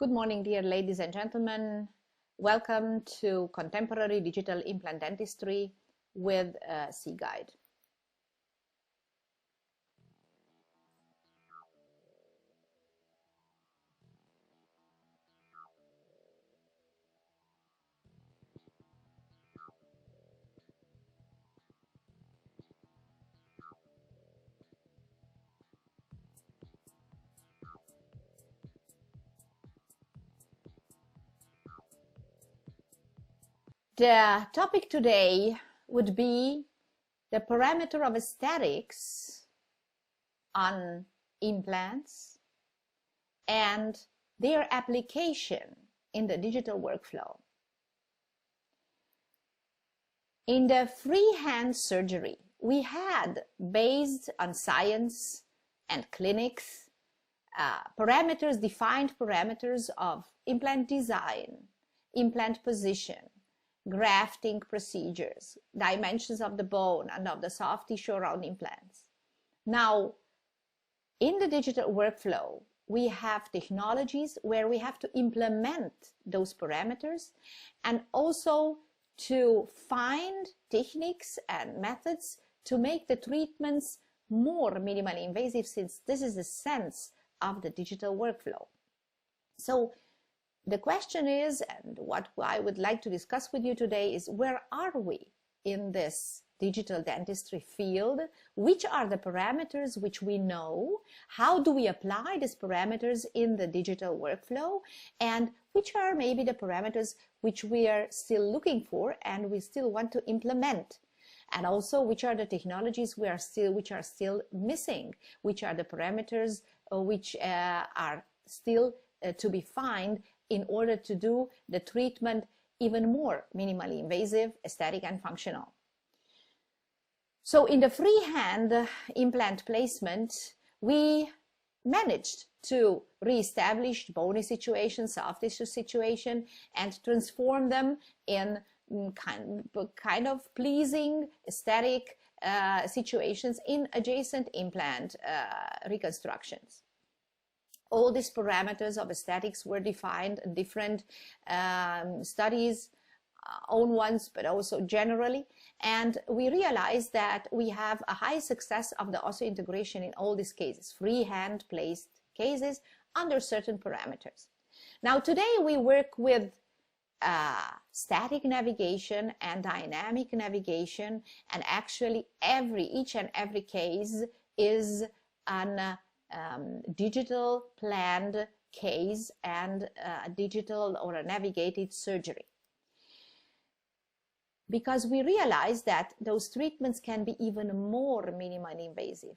Good morning, dear ladies and gentlemen. Welcome to Contemporary Digital Implant Dentistry with C-Guide. The topic today would be the parameter of aesthetics on implants and their application in the digital workflow. In the freehand surgery, we had, based on science and clinics, defined parameters of implant design, implant position, grafting procedures, dimensions of the bone and of the soft tissue around implants. Now, in the digital workflow, we have technologies where we have to implement those parameters and also to find techniques and methods to make the treatments more minimally invasive, since this is the sense of the digital workflow. So the question is, and what I would like to discuss with you today is, where are we in this digital dentistry field? Which are the parameters which we know? How do we apply these parameters in the digital workflow? And which are maybe the parameters which we are still looking for and we still want to implement? And also, which are the technologies which are still missing? Which are the parameters which are still to be found in order to do the treatment even more minimally invasive, aesthetic, and functional? So in the freehand implant placement, we managed to reestablish bony situation, soft tissue situation, and transform them in kind of pleasing aesthetic situations in adjacent implant reconstructions. All these parameters of aesthetics were defined in different studies, own ones, but also generally. And we realized that we have a high success of the osseointegration in all these cases, freehand placed cases under certain parameters. Now, today we work with static navigation and dynamic navigation, and actually each and every case is an digital planned case and a digital or a navigated surgery, because we realize that those treatments can be even more minimally invasive.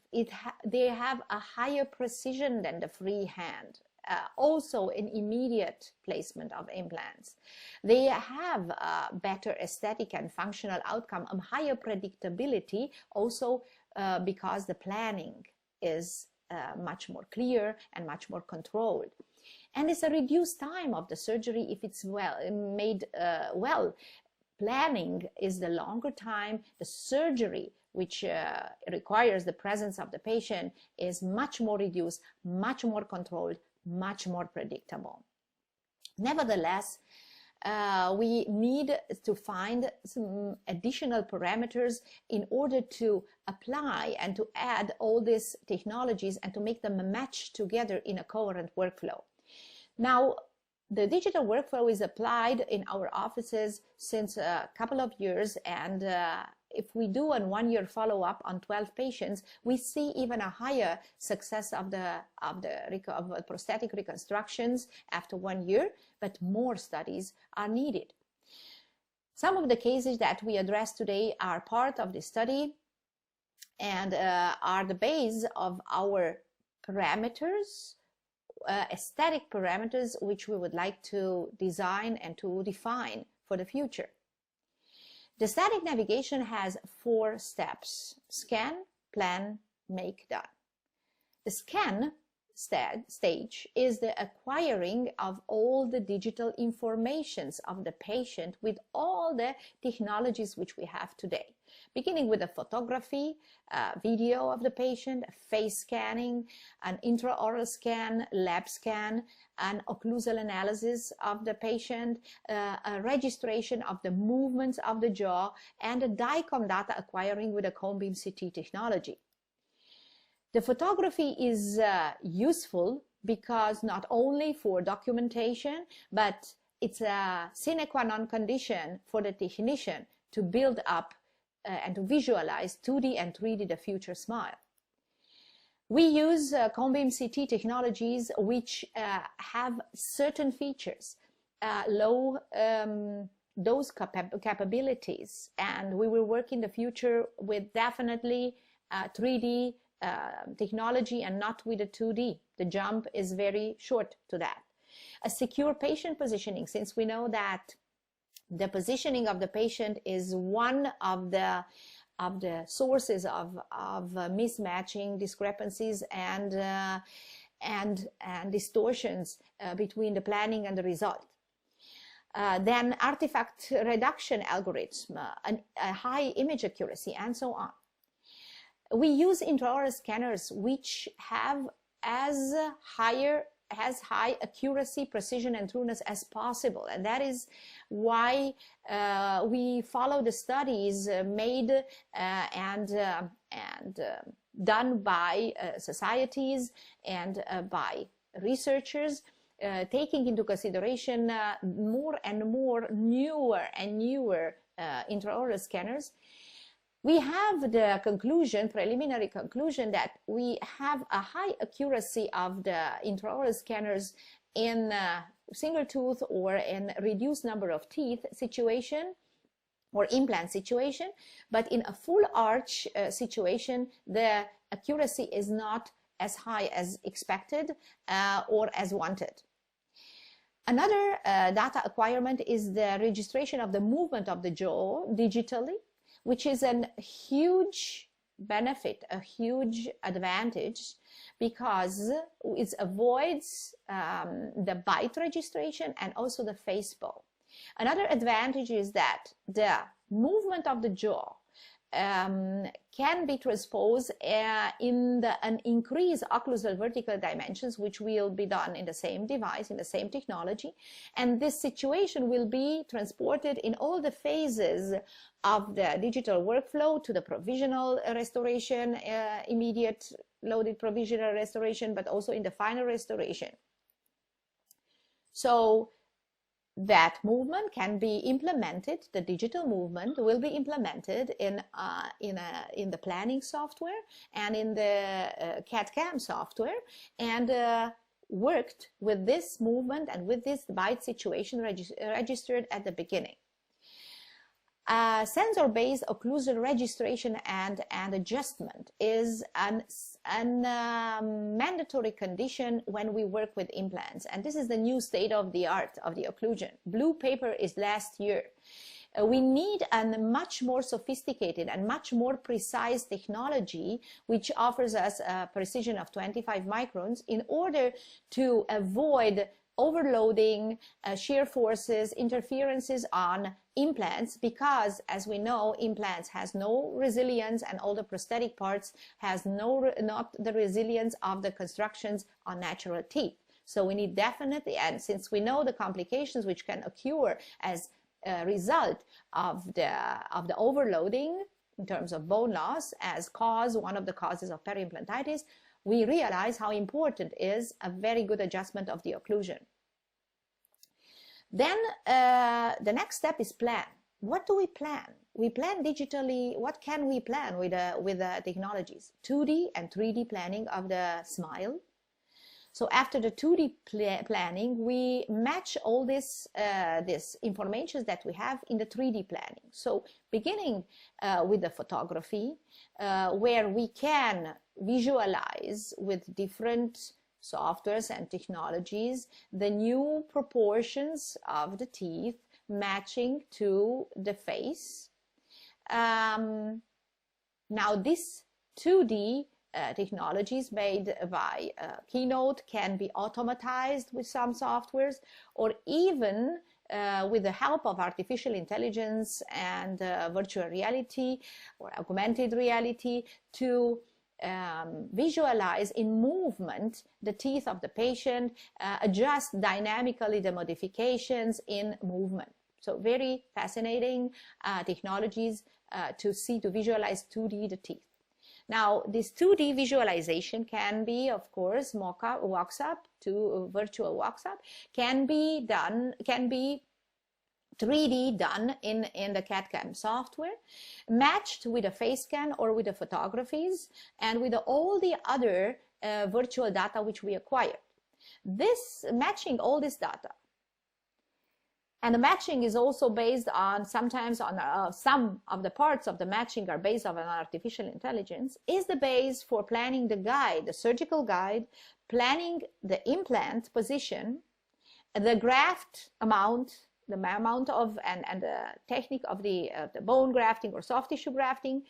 They have a higher precision than the freehand, also an immediate placement of implants. They have a better aesthetic and functional outcome, a higher predictability, also because the planning is much more clear and much more controlled. And it's a reduced time of the surgery if it's made well. Planning is the longer time. The surgery, which requires the presence of the patient, is much more reduced, much more controlled, much more predictable. Nevertheless, we need to find some additional parameters in order to apply and to add all these technologies and to make them match together in a coherent workflow. Now, the digital workflow is applied in our offices since a couple of years, and if we do a one-year follow-up on 12 patients, we see even a higher success of prosthetic reconstructions after 1 year, but more studies are needed. Some of the cases that we address today are part of the study and are the base of our parameters, aesthetic parameters, which we would like to design and to define for the future. The static navigation has 4 steps: scan, plan, make, done. The scan stage is the acquiring of all the digital informations of the patient with all the technologies which we have today, beginning with a photography, video of the patient, face scanning, an intraoral scan, lab scan, an occlusal analysis of the patient, a registration of the movements of the jaw, and a DICOM data acquiring with a cone beam CT technology. The photography is useful because not only for documentation, but it's a sine qua non condition for the technician to build up and to visualize 2D and 3D the future smile. We use cone beam CT technologies which have certain features, low dose capabilities, and we will work in the future with definitely 3D technology and not with a 2D. The jump is very short to that. A secure patient positioning, since we know that the positioning of the patient is one of the sources of mismatching, discrepancies, and distortions between the planning and the result. Then artifact reduction algorithm, a high image accuracy, and so on. We use intraoral scanners which have as high accuracy, precision, and trueness as possible, and that is why we follow the studies made and done by societies and by researchers, taking into consideration more and more newer intraoral scanners. We have the conclusion, preliminary conclusion, that we have a high accuracy of the intraoral scanners in single tooth or in reduced number of teeth situation or implant situation, but in a full arch situation, the accuracy is not as high as expected or as wanted. Another data acquirement is the registration of the movement of the jaw digitally, which is a huge benefit, a huge advantage, because it avoids the bite registration and also the face bow. Another advantage is that the movement of the jaw can be transposed in an increased occlusal vertical dimensions, which will be done in the same device, in the same technology, and this situation will be transported in all the phases of the digital workflow to the provisional restoration, immediate loaded provisional restoration, but also in the final restoration. So that movement can be implemented, the digital movement will be implemented in the planning software and in the CAD/CAM software, and worked with this movement and with this bite situation registered at the beginning. Sensor-based occlusal registration and adjustment is a mandatory condition when we work with implants, and this is the new state of the art of the occlusion. Blue paper is last year. We need a much more sophisticated and much more precise technology which offers us a precision of 25 microns in order to avoid overloading, shear forces, interferences on implants, because as we know, implants has no resilience, and all the prosthetic parts has not the resilience of the constructions on natural teeth. So we need definitely, and since we know the complications which can occur as a result of the overloading in terms of bone loss as one of the causes of periimplantitis, we realize how important is a very good adjustment of the occlusion. Then the next step is plan. What do we plan? We plan digitally. What can we plan with the technologies? 2D and 3D planning of the smile. So after the 2D planning, we match all this information that we have in the 3D planning. So beginning with the photography, where we can visualize with different softwares and technologies the new proportions of the teeth matching to the face. Now this 2D technologies made by Keynote can be automatized with some softwares, or even with the help of artificial intelligence and virtual reality or augmented reality to visualize in movement the teeth of the patient, adjust dynamically the modifications in movement. So very fascinating technologies to visualize 2D the teeth. Now, this 2D visualization can be, of course, walks-up to virtual walks-up, can be 3D done in the CAD/CAM software, matched with a face scan or with the photographies and with all the other virtual data which we acquire. This matching all this data, and the matching is also based on, sometimes on some of the parts of the matching are based on an artificial intelligence, is the base for planning the guide, the surgical guide, planning the implant position, the graft amount, the amount of and the technique of the bone grafting or soft tissue grafting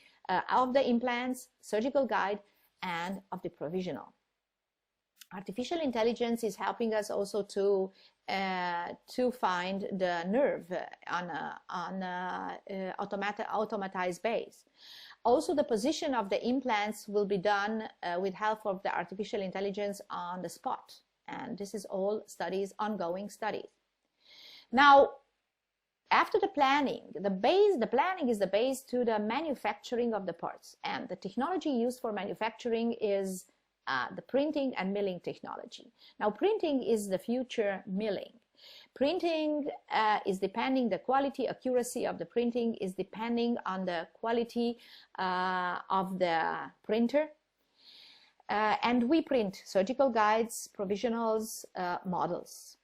of the implants, surgical guide, and of the provisional. Artificial intelligence is helping us also to find the nerve on automatized base. Also, the position of the implants will be done with help of the artificial intelligence on the spot, and this is all studies, ongoing studies. Now, after the planning, the planning is the base to the manufacturing of the parts, and the technology used for manufacturing is the printing and milling technology. Now, printing is the future milling. Printing is depending, the quality, accuracy of the printing is depending on the quality of the printer. And we print surgical guides, provisionals, models.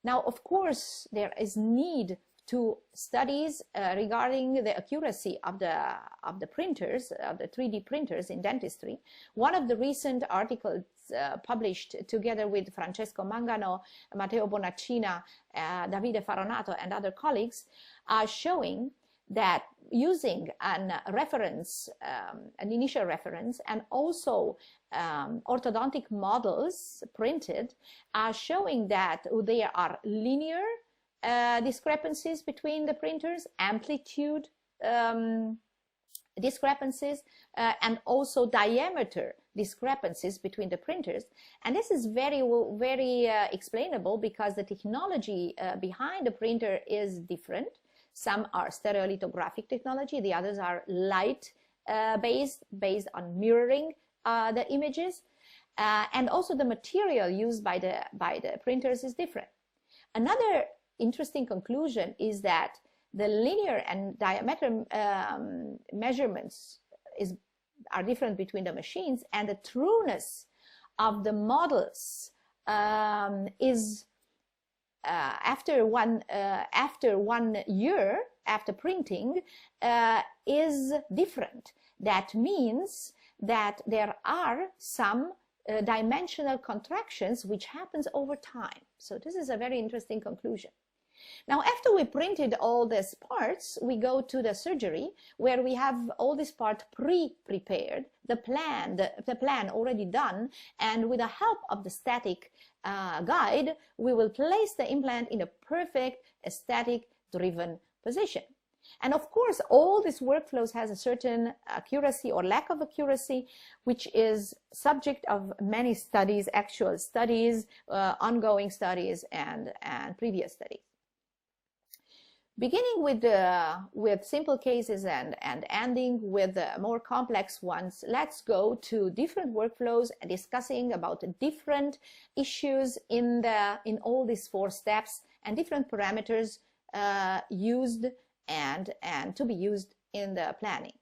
Now, of course, there is need to studies regarding the accuracy of the printers, of the 3D printers in dentistry. One of the recent articles published together with Francesco Mangano, Matteo Bonaccina, Davide Faronato, and other colleagues are showing that using an initial reference, and also orthodontic models printed are showing that there are linear discrepancies between the printers, amplitude discrepancies, and also diameter discrepancies between the printers. And this is very explainable because the technology behind the printer is different. Some are stereolithographic technology, the others are light based on mirroring the images, and also the material used by the printers is different. Another interesting conclusion is that the linear and diameter measurements are different between the machines, and the trueness of the models is after 1 year after printing is different. That means that there are some dimensional contractions which happens over time. So this is a very interesting conclusion. Now, after we printed all these parts, we go to the surgery where we have all this part pre-prepared, the plan already done, and with the help of the static guide, we will place the implant in a perfect aesthetic driven position. And of course, all these workflows has a certain accuracy or lack of accuracy, which is subject of many studies, actual studies, ongoing studies, and previous studies. Beginning with simple cases and ending with more complex ones, let's go to different workflows and discussing about different issues in all these 4 steps and different parameters used and to be used in the planning.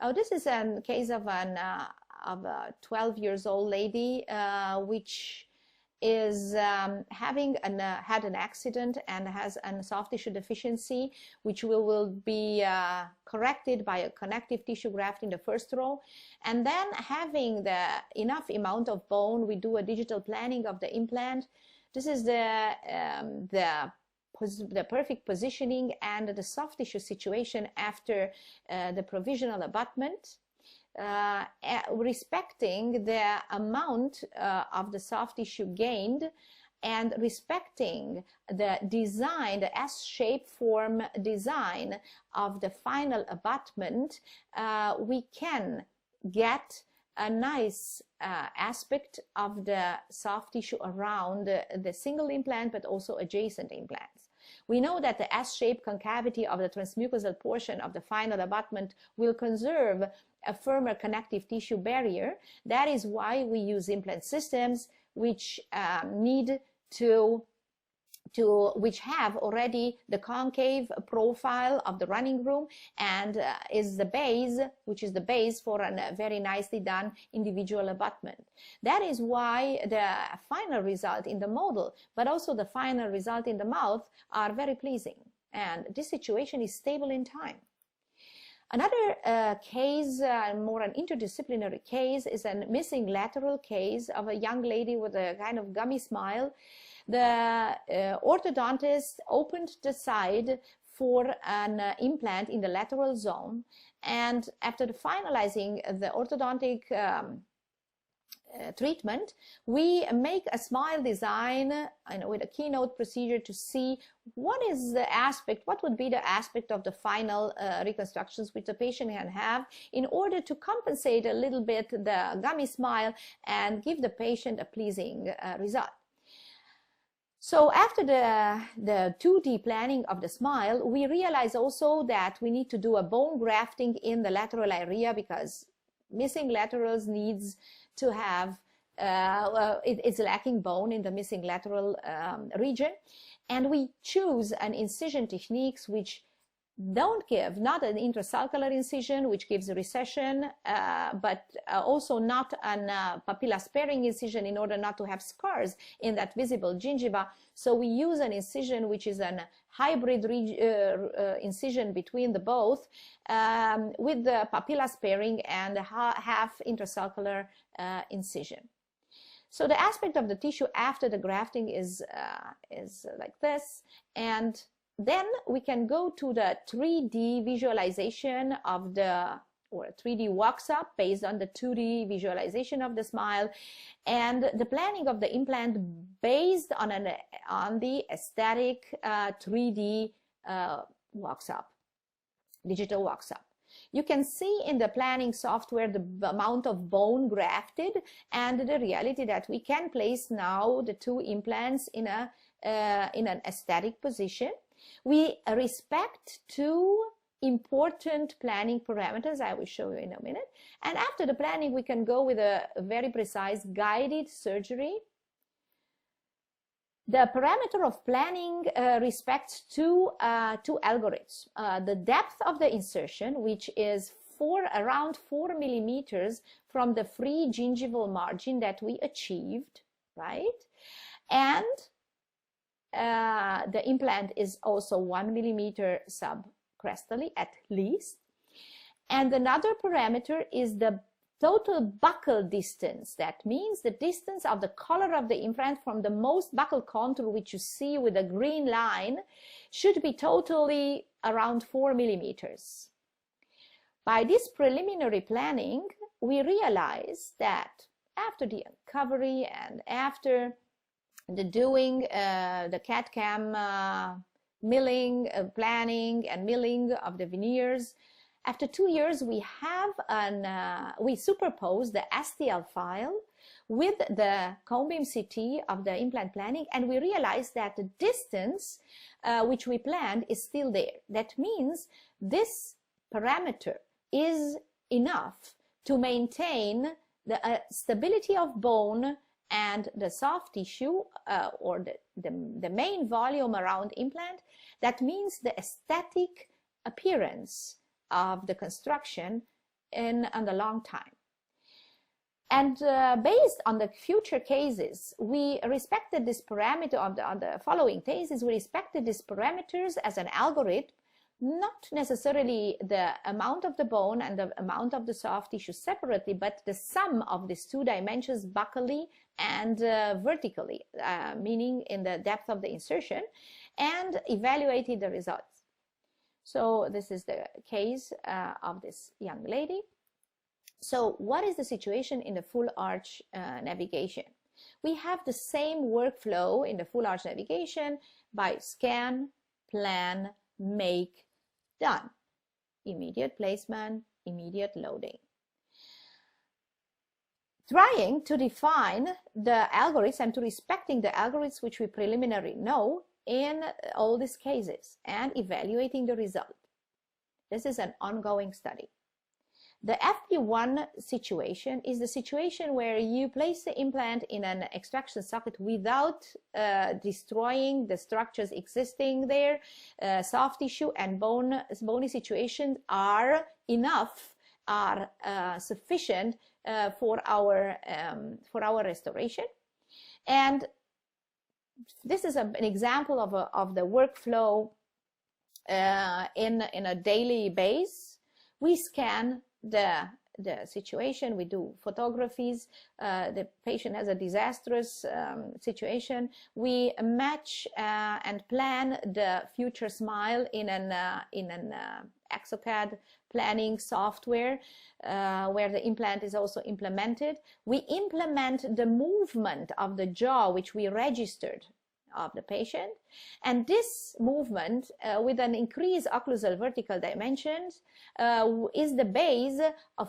Now, this is a case of a 12-year-old lady which is having had an accident and has a soft tissue deficiency, which will be corrected by a connective tissue graft in the first row, and then having the enough amount of bone, we do a digital planning of the implant. This is the perfect positioning and the soft tissue situation after the provisional abutment. respecting the amount of the soft tissue gained and respecting the design, the S-shaped form design of the final abutment, we can get a nice aspect of the soft tissue around the single implant, but also adjacent implants. We know that the S-shaped concavity of the transmucosal portion of the final abutment will conserve a firmer connective tissue barrier. That is why we use implant systems which which have already the concave profile of the running room and is the base, which is the base for a very nicely done individual abutment. That is why the final result in the model, but also the final result in the mouth, are very pleasing. And this situation is stable in time. Another case, more an interdisciplinary case, is a missing lateral case of a young lady with a kind of gummy smile. The orthodontist opened the side for an implant in the lateral zone, and after finalizing the orthodontic treatment, we make a smile design with a keynote procedure to see what is the aspect, what would be the aspect of the final reconstructions which the patient can have in order to compensate a little bit the gummy smile and give the patient a pleasing result. So after the 2D planning of the smile, we realize also that we need to do a bone grafting in the lateral area because missing laterals needs to have, it's lacking bone in the missing lateral region. And we choose an incision techniques which don't give, not an intrasulcular incision, which gives a recession, but also not an papilla sparing incision in order not to have scars in that visible gingiva. So we use an incision which is an hybrid incision between the both with the papilla sparing and half intrasulcular incision. So the aspect of the tissue after the grafting is like this, and then we can go to the 3D visualization of or 3D walks-up based on the 2D visualization of the smile, and the planning of the implant based on the aesthetic 3D walks-up, digital walks-up. You can see in the planning software the amount of bone grafted and the reality that we can place now the two implants in an aesthetic position. We respect two important planning parameters I will show you in a minute. And after the planning, we can go with a very precise guided surgery. The parameter of planning respects two algorithms. The depth of the insertion, which is around 4 millimeters from the free gingival margin that we achieved, right? And the implant is also 1 millimeter subcrestally at least. And another parameter is the total buccal distance. That means the distance of the color of the implant from the most buccal contour, which you see with a green line, should be totally around 4 millimeters. By this preliminary planning, we realize that after the uncovery and after the doing the CAD/CAM milling, planning and milling of the veneers, after 2 years we have we superpose the STL file with the cone beam CT of the implant planning, and we realize that the distance which we planned is still there. That means this parameter is enough to maintain the stability of bone and the soft tissue or the main volume around implant. That means the aesthetic appearance of the construction in the long time. And based on the future cases, we respected this parameter on the following cases. We respected these parameters as an algorithm, not necessarily the amount of the bone and the amount of the soft tissue separately, but the sum of these two dimensions buccally and vertically, meaning in the depth of the insertion, and evaluated the results. So this is the case of this young lady. So what is the situation in the full arch navigation? We have the same workflow in the full arch navigation by scan, plan, make, done. Immediate placement, immediate loading. Trying to define the algorithms and to respecting the algorithms which we preliminarily know in all these cases and evaluating the result. This is an ongoing study. The FP1 situation is the situation where you place the implant in an extraction socket without destroying the structures existing there. Soft tissue and bony situations are enough, are sufficient for our restoration. And this is an example of the workflow in a daily base. We scan the situation, we do photographies, the patient has a disastrous situation, we match and plan the future smile in an exocad planning software where the implant is also implemented. We implement the movement of the jaw which we registered of the patient, and this movement with an increased occlusal vertical dimensions is the base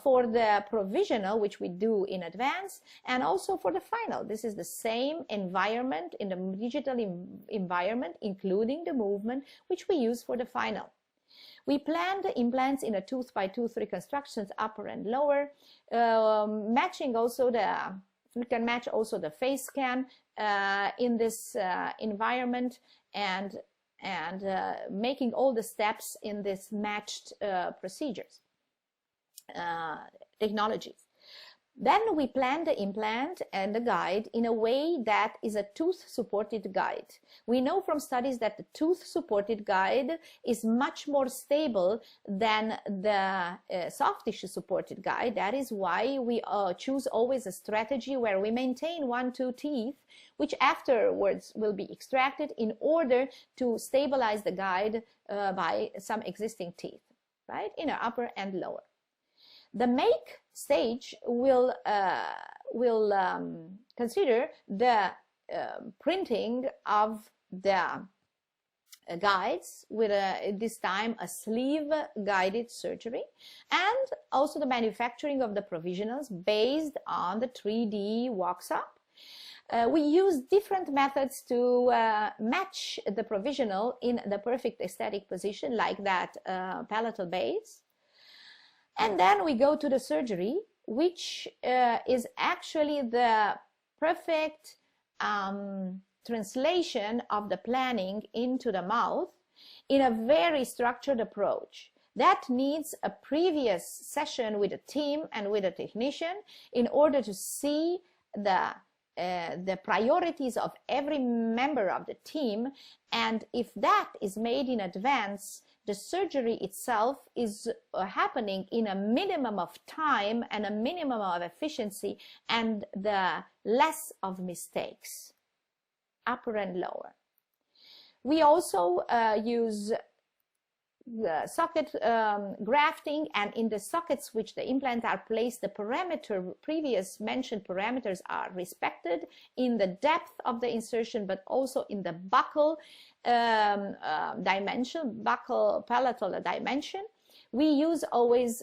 for the provisional which we do in advance, and also for the final. This is the same environment in the digital environment, including the movement which we use for the final. We plan the implants in a tooth by tooth reconstructions, upper and lower, matching also we can match also the face scan in this environment, and making all the steps in this matched procedures, technologies. Then we plan the implant and the guide in a way that is a tooth-supported guide. We know from studies that the tooth-supported guide is much more stable than the soft tissue-supported guide. That is why we choose always a strategy where we maintain 1-2 teeth, which afterwards will be extracted in order to stabilize the guide by some existing teeth, right, in the upper and lower. The make stage will consider the printing of the guides with this time a sleeve guided surgery, and also the manufacturing of the provisionals based on the 3D walks-up. We use different methods to match the provisional in the perfect aesthetic position, like that palatal base. And then we go to the surgery, which is actually the perfect translation of the planning into the mouth in a very structured approach. That needs a previous session with a team and with a technician in order to see the priorities of every member of the team. And if that is made in advance, the surgery itself is happening in a minimum of time and a minimum of efficiency, and the less of mistakes, upper and lower. We also use the socket grafting, and in the sockets which the implants are placed, the previous mentioned parameters are respected in the depth of the insertion, but also in the buccal dimension, buccal palatal dimension. We use always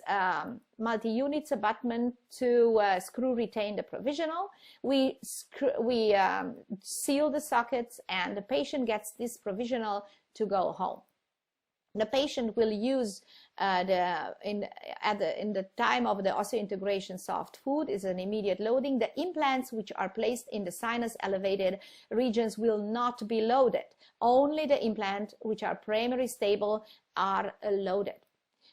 multi-units abutment to screw retain the provisional. We seal the sockets, and the patient gets this provisional to go home. The patient will use in the time of the osseointegration soft food is an immediate loading. The implants which are placed in the sinus elevated regions will not be loaded. Only the implants which are primary stable are loaded.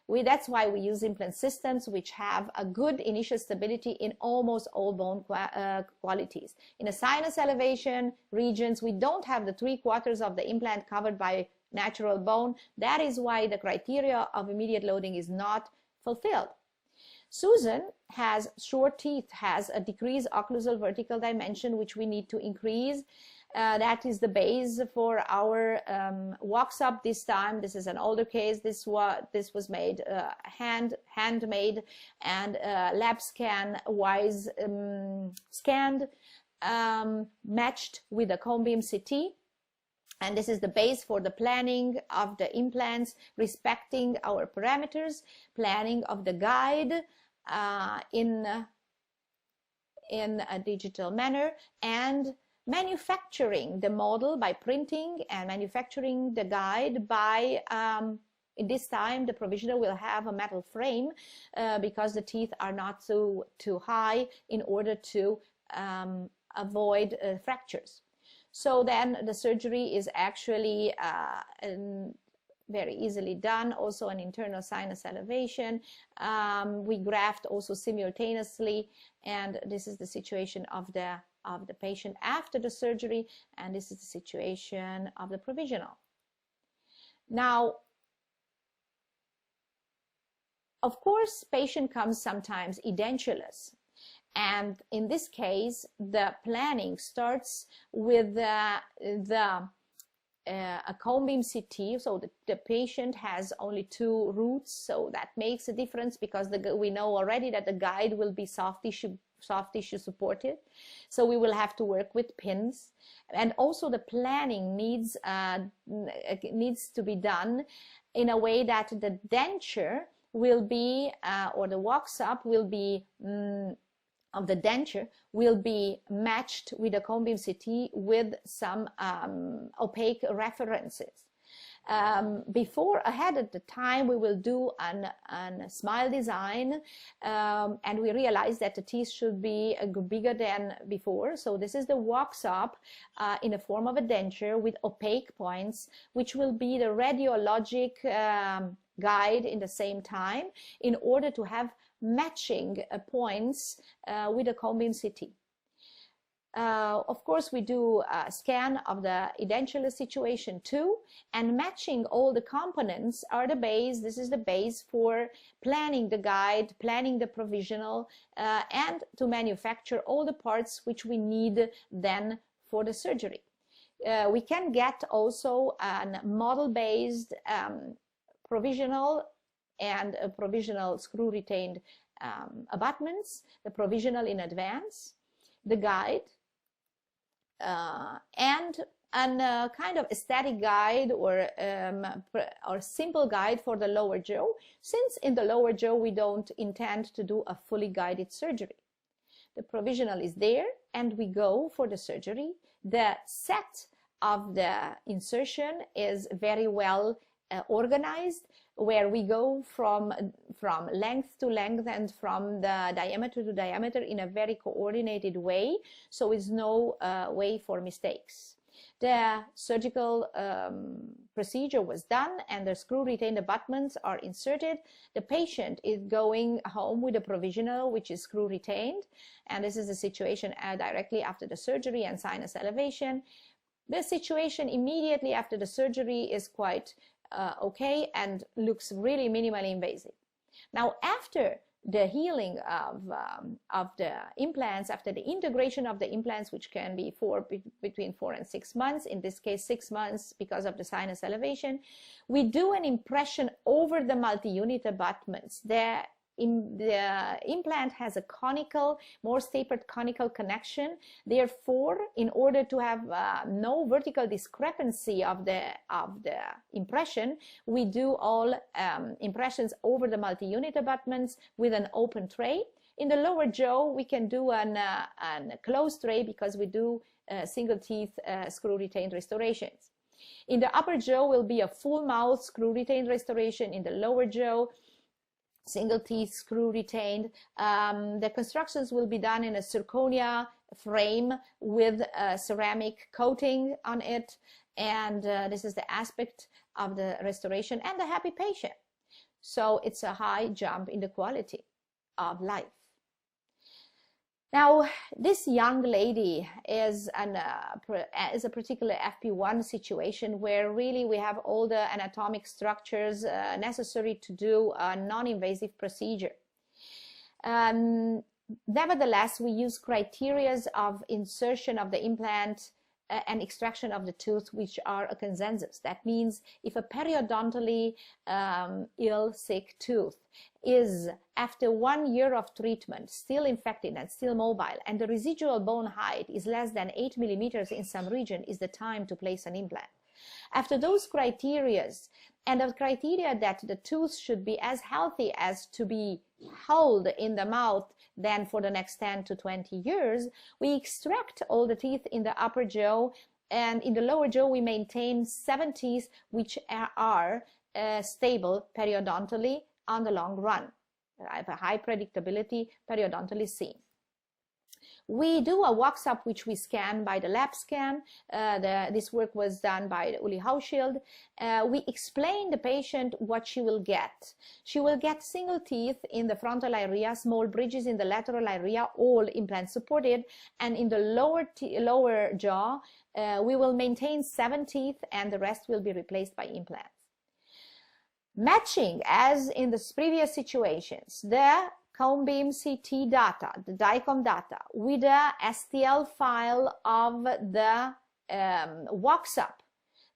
That's why we use implant systems which have a good initial stability in almost all bone qualities. In the sinus elevation regions, we don't have the 3/4 of the implant covered by natural bone. That is why the criteria of immediate loading is not fulfilled. Susan has short teeth, has a decreased occlusal vertical dimension, which we need to increase. That is the base for our walks-up this time. This is an older case. This was made handmade and lab scan wise scanned, matched with a cone beam CT. And this is the base for the planning of the implants, respecting our parameters, planning of the guide in a digital manner, and manufacturing the model by printing, and manufacturing the guide by, in this time, the provisional will have a metal frame because the teeth are not too high in order to avoid fractures. So then the surgery is actually very easily done. Also an internal sinus elevation. We graft also simultaneously, and this is the situation of the patient after the surgery, and this is the situation of the provisional. Now, of course, patient comes sometimes edentulous. And in this case, the planning starts with a cone beam CT. So the patient has only 2 roots, so that makes a difference because we know already that the guide will be soft tissue supported. So we will have to work with pins. And also the planning needs to be done in a way that the denture will be, or the walks-up will be, of the denture will be matched with a cone beam CT with some opaque references. Ahead at the time, we will do a smile design, and we realize that the teeth should be bigger than before. So this is the walks-up in the form of a denture with opaque points, which will be the radiologic guide in the same time, in order to have matching points with a cone beam CT. Of course, we do a scan of the edentulous situation too, and matching all the components are the base. This is the base for planning the guide, planning the provisional, and to manufacture all the parts which we need then for the surgery. We can get also a model-based provisional and a provisional screw-retained abutments, the provisional in advance, the guide, and a kind of aesthetic guide or simple guide for the lower jaw, since in the lower jaw we don't intend to do a fully guided surgery. The provisional is there and we go for the surgery. The set of the insertion is very well organized, where we go from length to length and from the diameter to diameter in a very coordinated way, so it's no way for mistakes. The surgical procedure was done and the screw retained abutments are inserted. The patient is going home with a provisional which is screw retained, and this is the situation directly after the surgery and sinus elevation. The situation immediately after the surgery is quite okay and looks really minimally invasive. Now, after the healing of the implants, after the integration of the implants, which can be between 4 and 6 months, in this case 6 months because of the sinus elevation, we do an impression over the multi-unit abutments. The implant has a conical, more tapered conical connection. Therefore, in order to have no vertical discrepancy of the impression, we do all impressions over the multi-unit abutments with an open tray. In the lower jaw, we can do a closed tray because we do single teeth screw retained restorations. In the upper jaw will be a full mouth screw retained restoration. In the lower jaw, single teeth screw retained. The constructions will be done in a zirconia frame with a ceramic coating on it, and this is the aspect of the restoration and the happy patient. So it's a high jump in the quality of life. Now, this young lady is a particular FP1 situation where really we have all the anatomic structures necessary to do a non-invasive procedure. Nevertheless, we use criteria of insertion of the implant an extraction of the tooth, which are a consensus. That means if a periodontally ill, sick tooth is, after 1 year of treatment, still infected and still mobile, and the residual bone height is less than 8 millimeters in some region, is the time to place an implant. After those criteria, and the criteria that the tooth should be as healthy as to be held in the mouth then for the next 10 to 20 years, we extract all the teeth in the upper jaw, and in the lower jaw we maintain 7 teeth which are stable periodontally on the long run. I have a high predictability periodontally seen. We do a wax-up which we scan by the lab scan. This work was done by Uli Hauschild. We explain the patient what she will get. She will get single teeth in the frontal area, small bridges in the lateral area, all implant supported, and in the lower jaw we will maintain 7 teeth and the rest will be replaced by implants. Matching, as in the previous situations, the cone beam CT data, the DICOM data, with the STL file of the wax-up.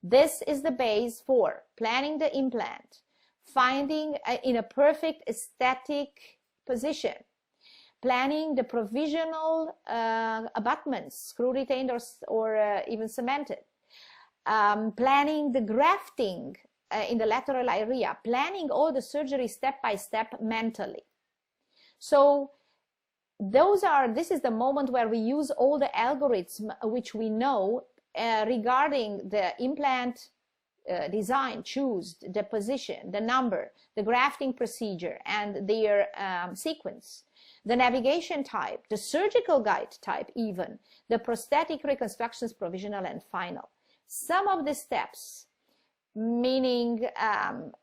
This is the base for planning the implant, finding in a perfect aesthetic position, planning the provisional abutments, screw retained or even cemented, planning the grafting in the lateral area, planning all the surgery step by step mentally. So this is the moment where we use all the algorithms which we know regarding the implant design, choose the position, the number, the grafting procedure and their sequence, the navigation type, the surgical guide type even, the prosthetic reconstructions provisional and final. Some of the steps, meaning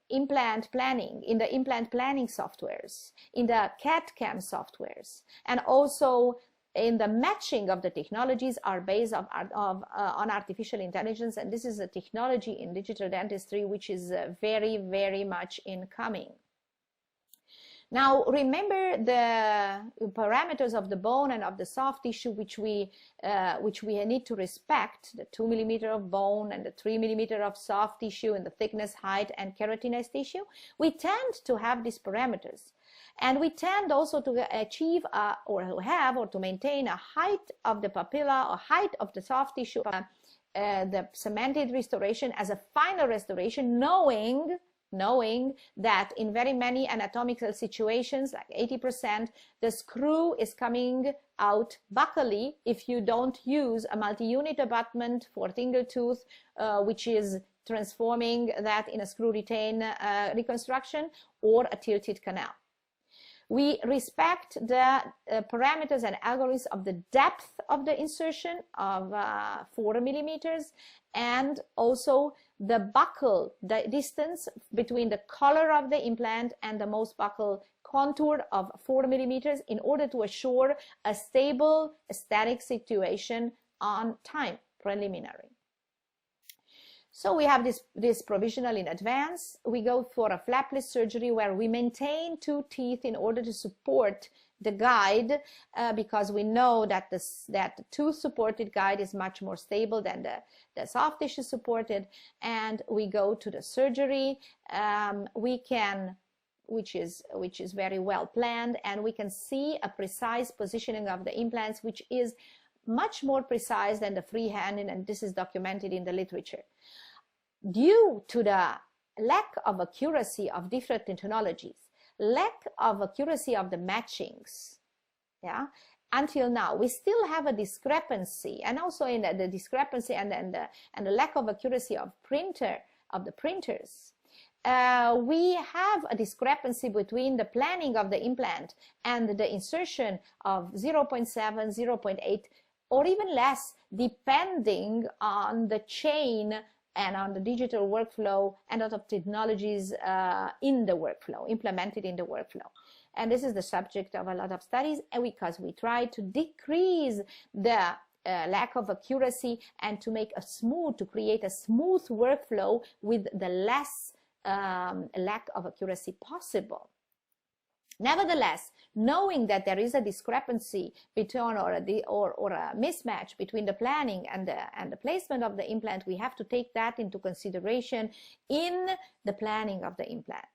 implant planning, in the implant planning softwares, in the CAD/CAM softwares, and also in the matching of the technologies are based on artificial intelligence, and this is a technology in digital dentistry which is very, very much incoming. Now, remember the parameters of the bone and of the soft tissue which we need to respect, the 2 millimeter of bone and the 3 millimeter of soft tissue and the thickness, height, and keratinized tissue. We tend to have these parameters. And we tend also to achieve or to maintain a height of the papilla or height of the soft tissue, the cemented restoration as a final restoration, knowing that in very many anatomical situations, like 80%, the screw is coming out buccally if you don't use a multi-unit abutment for single tooth, which is transforming that in a screw retain reconstruction or a tilted canal. We respect the parameters and algorithms of the depth of the insertion of 4 millimeters, and also the buccal, the distance between the color of the implant and the most buccal contour of 4 millimeters in order to assure a stable aesthetic situation on time, preliminary. So we have this provisional in advance. We go for a flapless surgery where we maintain 2 teeth in order to support the guide, because we know that the tooth supported guide is much more stable than the soft tissue supported, and we go to the surgery. Which is very well planned, and we can see a precise positioning of the implants, which is much more precise than the freehand, and this is documented in the literature. Due to the lack of accuracy of different technologies, lack of accuracy of the matchings, until now we still have a discrepancy, and also in the discrepancy and the lack of accuracy of the printers. We have a discrepancy between the planning of the implant and the insertion of 0.7, 0.8, or even less, depending on the chain and on the digital workflow and a lot of technologies in the workflow, implemented in the workflow. And this is the subject of a lot of studies, and because we try to decrease the lack of accuracy and to create a smooth workflow with the less lack of accuracy possible. Nevertheless, knowing that there is a discrepancy between or a mismatch between the planning and the placement of the implant, we have to take that into consideration in the planning of the implant.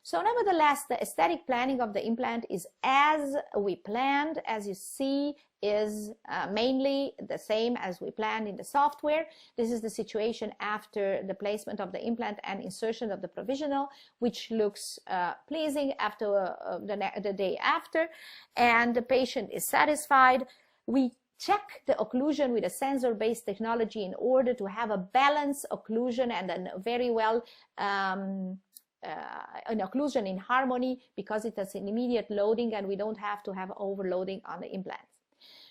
So nevertheless, the aesthetic planning of the implant is as we planned, as you see, is mainly the same as we planned in the software. This is the situation after the placement of the implant and insertion of the provisional, which looks pleasing after the day after, and the patient is satisfied. We check the occlusion with a sensor-based technology in order to have a balanced occlusion and a very well an occlusion in harmony, because it has an immediate loading and we don't have to have overloading on the implants.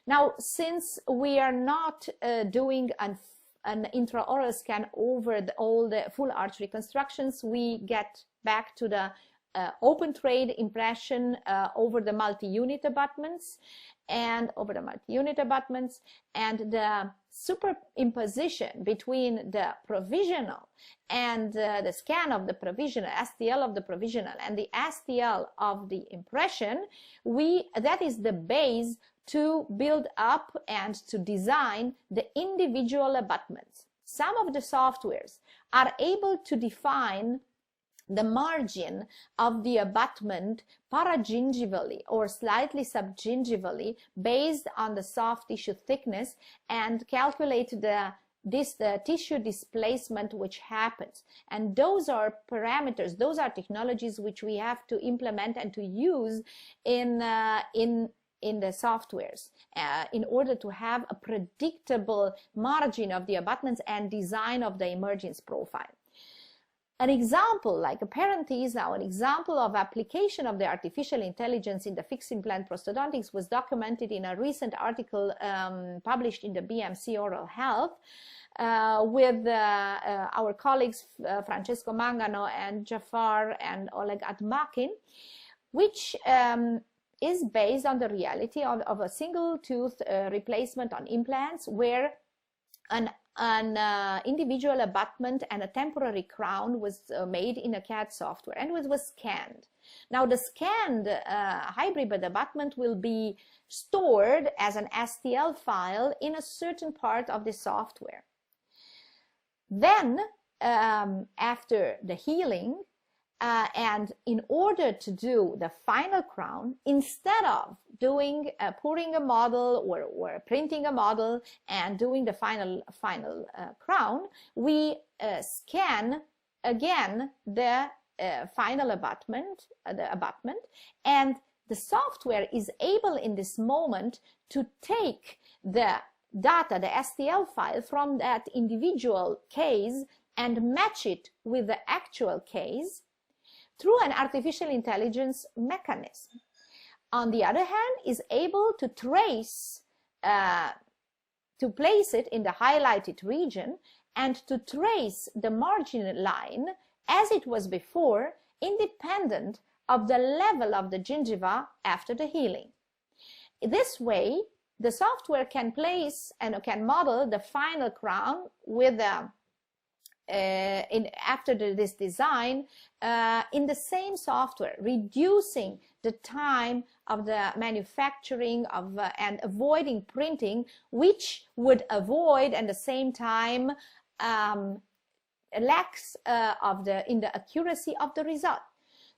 Now, since we are not doing an intraoral scan over all the full arch reconstructions, we get back to the open trade impression over the multi-unit abutments and the superimposition between the provisional and the scan of the provisional, STL of the provisional, and the STL of the impression, that is the base to build up and to design the individual abutments. Some of the softwares are able to define the margin of the abutment paragingivally or slightly subgingivally based on the soft tissue thickness and calculate the tissue displacement which happens. And those are parameters, those are technologies which we have to implement and to use in the softwares in order to have a predictable margin of the abutments and design of the emergence profile. An example, like a parenthesis now, an example of application of the artificial intelligence in the fixed implant prosthodontics was documented in a recent article published in the BMC Oral Health with our colleagues Francesco Mangano and Jafar and Oleg Atmakin, which is based on the reality of a single tooth replacement on implants, where an individual abutment and a temporary crown was made in a CAD software, and it was scanned. Now the scanned hybrid abutment will be stored as an STL file in a certain part of the software. Then after the healing, and in order to do the final crown, instead of doing pouring a model or printing a model and doing the final crown, we scan again the final abutment, and the software is able in this moment to take the data, the STL file from that individual case and match it with the actual case through an artificial intelligence mechanism. On the other hand, is able to trace, to place it in the highlighted region and to trace the margin line as it was before, independent of the level of the gingiva after the healing. This way, the software can place and can model the final crown with after this design in the same software, reducing the time of the manufacturing of and avoiding printing, which would avoid at the same time lacks in the accuracy of the result.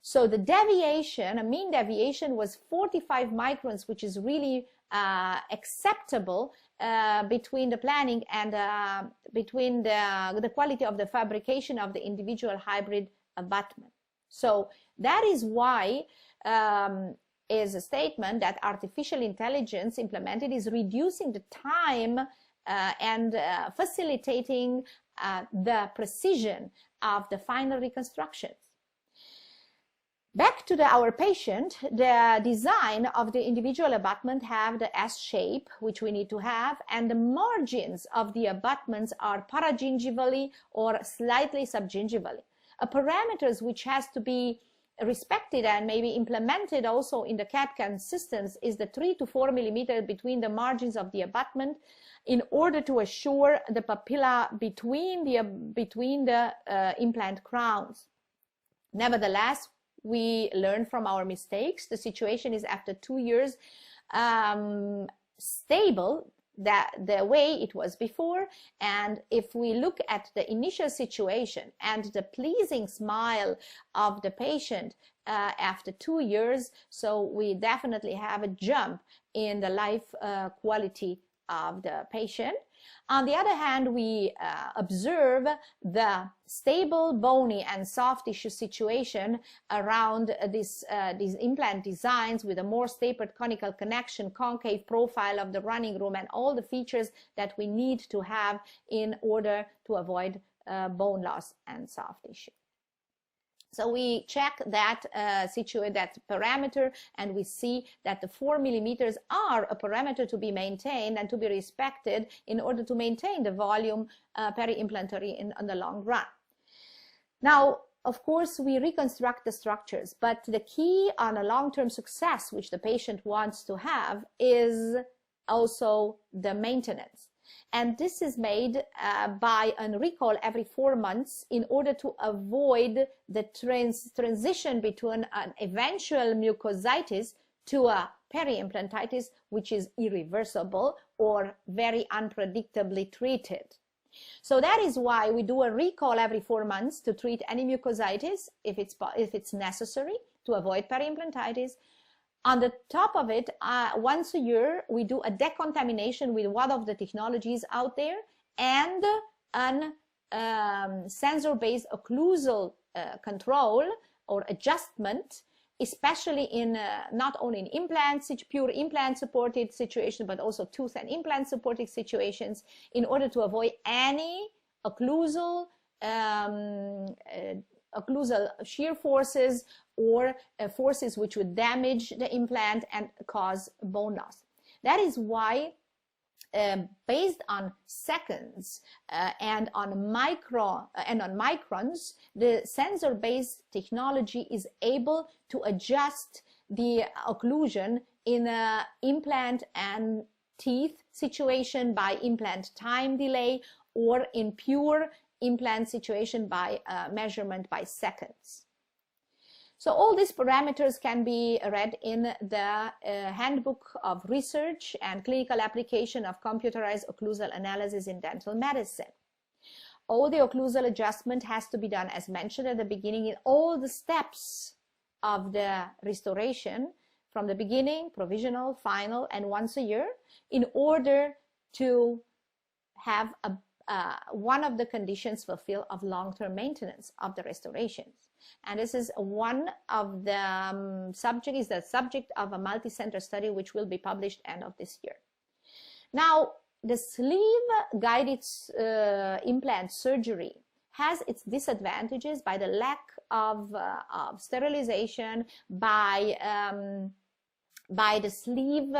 So the deviation, a mean deviation, was 45 microns, which is really acceptable between the planning and between the quality of the fabrication of the individual hybrid abutment. So that is why is a statement that artificial intelligence implemented is reducing the time and facilitating the precision of the final reconstructions. Back to our patient, the design of the individual abutment have the S shape, which we need to have, and the margins of the abutments are paragingivally or slightly subgingivally. A parameters which has to be respected and maybe implemented also in the CAD/CAM systems is the 3 to 4 millimeter between the margins of the abutment in order to assure the papilla between the implant crowns. Nevertheless, we learn from our mistakes. The situation is after 2 years stable, that the way it was before. And if we look at the initial situation and the pleasing smile of the patient after 2 years, so we definitely have a jump in the life quality of the patient. On the other hand, we observe the stable, bony, and soft tissue situation around these implant designs with a more tapered conical connection, concave profile of the running room, and all the features that we need to have in order to avoid bone loss and soft tissue. So we check that that parameter, and we see that the 4 millimeters are a parameter to be maintained and to be respected in order to maintain the volume peri-implantary in the long run. Now, of course, we reconstruct the structures, but the key on a long-term success, which the patient wants to have, is also the maintenance. And this is made by a recall every 4 months in order to avoid the transition between an eventual mucositis to a peri-implantitis, which is irreversible or very unpredictably treated. So that is why we do a recall every 4 months to treat any mucositis if it's necessary to avoid peri-implantitis. On the top of it, once a year, we do a decontamination with one of the technologies out there and an sensor-based occlusal control or adjustment, especially in not only in implants, pure implant-supported situation, but also tooth and implant-supported situations, in order to avoid any occlusal shear forces or forces which would damage the implant and cause bone loss. That is why, based on seconds and on microns, the sensor-based technology is able to adjust the occlusion in an implant and teeth situation by implant time delay, or in pure implant situation by measurement by seconds. So all these parameters can be read in the Handbook of Research and Clinical Application of Computerized Occlusal Analysis in Dental Medicine. All the occlusal adjustment has to be done, as mentioned at the beginning, in all the steps of the restoration, from the beginning, provisional, final, and once a year, in order to have one of the conditions fulfilled of long-term maintenance of the restorations. And this is one of the subject of a multi-center study which will be published end of this year. Now, the sleeve-guided implant surgery has its disadvantages by the lack of sterilization, by the sleeve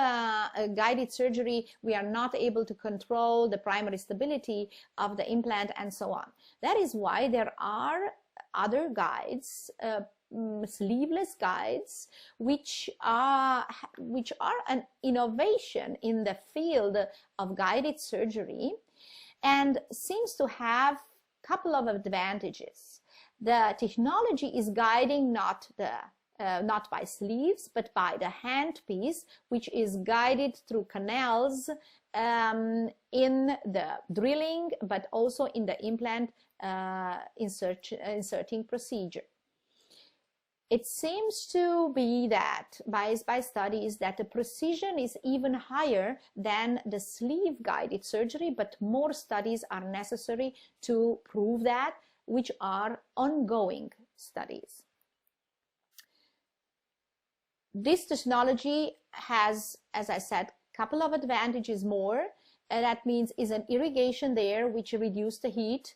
guided surgery, we are not able to control the primary stability of the implant, and so on. That is why there are other guides, sleeveless guides, which are an innovation in the field of guided surgery, and seems to have a couple of advantages. The technology is guiding not by sleeves, but by the handpiece, which is guided through canals in the drilling, but also in the implant inserting procedure. It seems to be that, by studies, that the precision is even higher than the sleeve-guided surgery, but more studies are necessary to prove that, which are ongoing studies. This technology has, as I said, a couple of advantages more. That means is an irrigation there, which reduces the heat.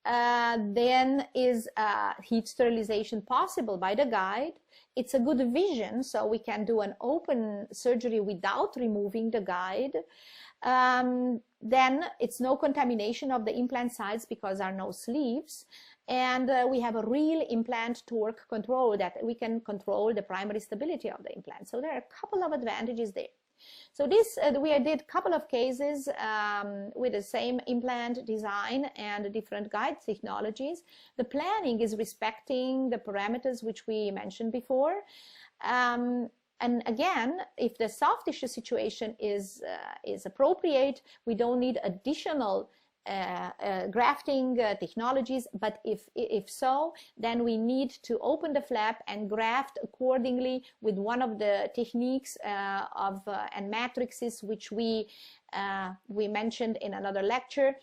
Then is heat sterilization possible by the guide. It's a good vision, so we can do an open surgery without removing the guide. Then it's no contamination of the implant sites because there are no sleeves. And we have a real implant torque control, that we can control the primary stability of the implant. So there are a couple of advantages there. So this, we did a couple of cases with the same implant design and different guide technologies. The planning is respecting the parameters which we mentioned before. And again, if the soft tissue situation is appropriate, we don't need additional grafting technologies, but if so, then we need to open the flap and graft accordingly with one of the techniques and matrices which we mentioned in another lecture.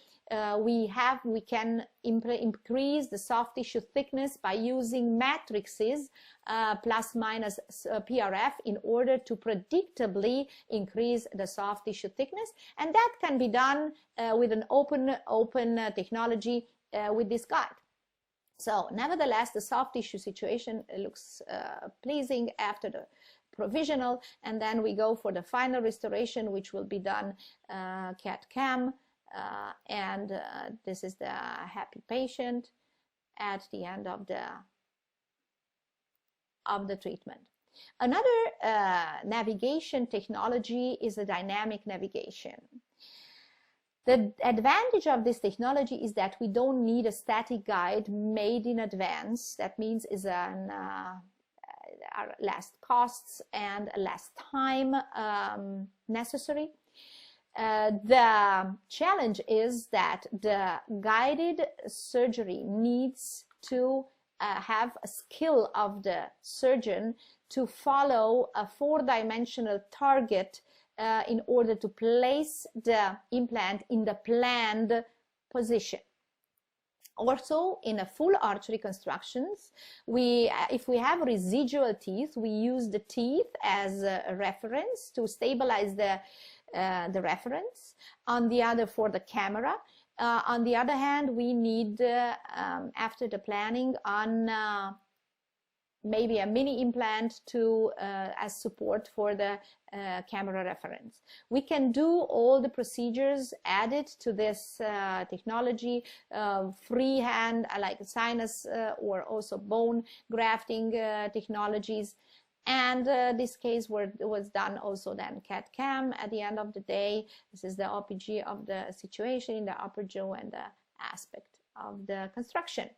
We can increase the soft tissue thickness by using matrices plus minus PRF in order to predictably increase the soft tissue thickness, and that can be done with an open technology with this guide. So nevertheless, the soft tissue situation looks pleasing after the provisional, and then we go for the final restoration, which will be done CAD/CAM. And this is the happy patient at the end of the treatment. Another navigation technology is the dynamic navigation. The advantage of this technology is that we don't need a static guide made in advance. That means is less costs and less time necessary. The challenge is that the guided surgery needs to have a skill of the surgeon to follow a four-dimensional target in order to place the implant in the planned position. Also, in a full arch reconstructions, if we have residual teeth, we use the teeth as a reference to stabilize the reference. On the other, for the camera. On the other hand, we need, after the planning, on maybe a mini implant to as support for the camera reference. We can do all the procedures added to this technology, freehand, like sinus or also bone grafting technologies. And this case was done also then CAD/CAM at the end of the day. This is the OPG of the situation in the upper jaw and the aspect of the construction.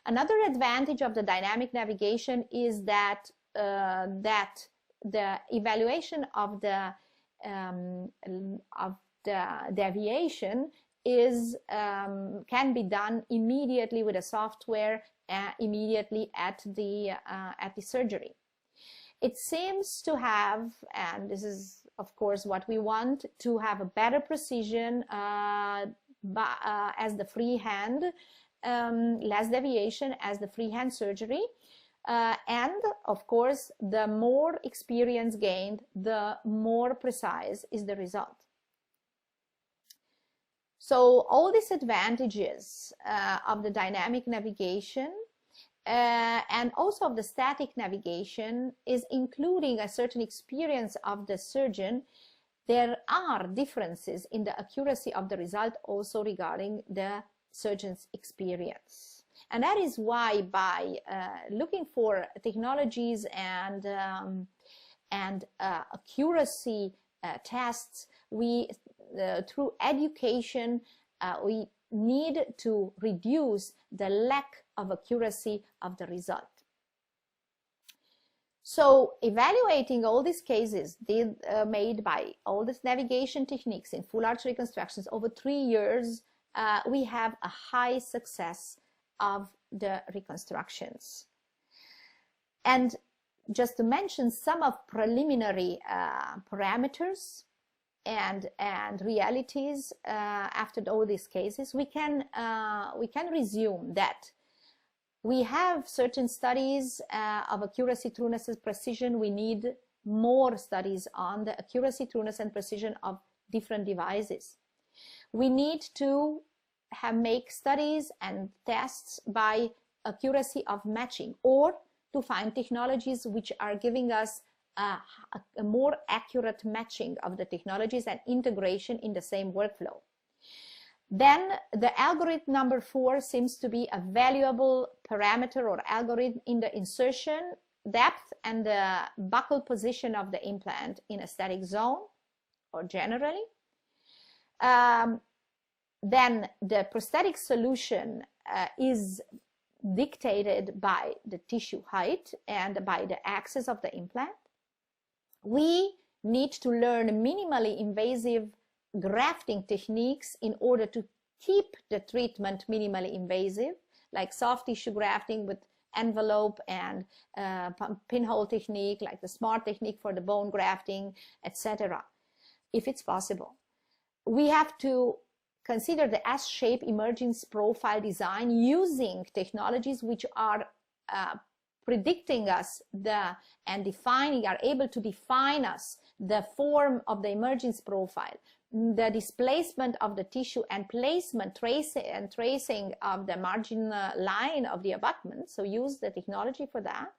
Another advantage of the dynamic navigation is that the evaluation of the deviation is can be done immediately with a software immediately at the surgery. It seems to have, and this is of course what we want, to have a better precision as the freehand, less deviation as the freehand surgery, and of course the more experience gained, the more precise is the result. So all these advantages of the dynamic navigation and also of the static navigation is including a certain experience of the surgeon. There are differences in the accuracy of the result also regarding the surgeon's experience. And that is why by looking for technologies and accuracy tests, we through education we need to reduce the lack of accuracy of the result. So evaluating all these cases made by all these navigation techniques in full arch reconstructions over 3 years, we have a high success of the reconstructions. And just to mention some of preliminary parameters and realities after all these cases, we can resume that we have certain studies of accuracy, trueness, and precision. We need more studies on the accuracy, trueness, and precision of different devices. We need to make studies and tests by accuracy of matching, or to find technologies which are giving us a more accurate matching of the technologies and integration in the same workflow. Then the algorithm number 4 seems to be a valuable parameter or algorithm in the insertion depth and the buccal position of the implant in a static zone. or generally. Then the prosthetic solution is dictated by the tissue height and by the axis of the implant. We need to learn minimally invasive grafting techniques in order to keep the treatment minimally invasive, like soft tissue grafting with envelope and pinhole technique, like the SMART technique for the bone grafting, etc. If it's possible, we have to consider the S-shape emergence profile design using technologies which are predicting us and defining, are able to define us the form of the emergence profile, the displacement of the tissue, and placement, tracing of the margin line of the abutment. So use the technology for that.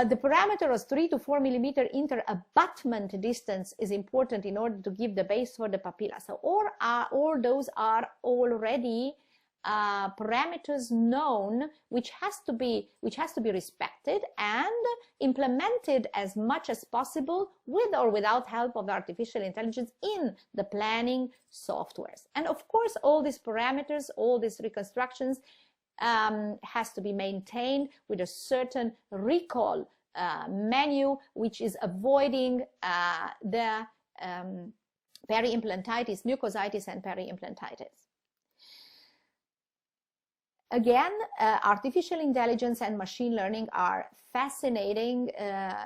The parameter of 3 to 4 millimeter inter-abutment distance is important in order to give the base for the papilla. So all those are already parameters known, which has to be respected and implemented as much as possible with or without help of artificial intelligence in the planning softwares. And of course, all these parameters, all these reconstructions has to be maintained with a certain recall menu, which is avoiding the peri-implantitis, mucositis, and peri-implantitis. Again, artificial intelligence and machine learning are fascinating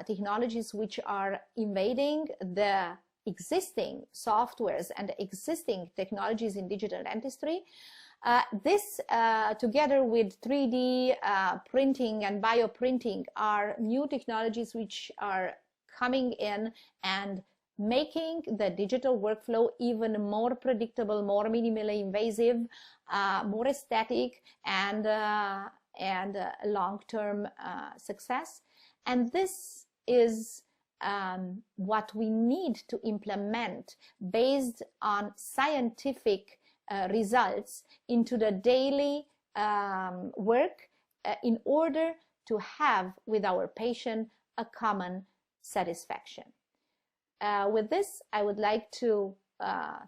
technologies which are invading the existing softwares and existing technologies in digital dentistry. This, together with 3D printing and bioprinting, are new technologies which are coming in and making the digital workflow even more predictable, more minimally invasive, more aesthetic, and long-term success. And this is what we need to implement based on scientific results into the daily work in order to have with our patient a common satisfaction. With this, I would like to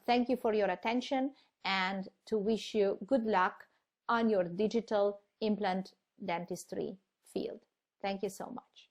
thank you for your attention and to wish you good luck on your digital implant dentistry field. Thank you so much.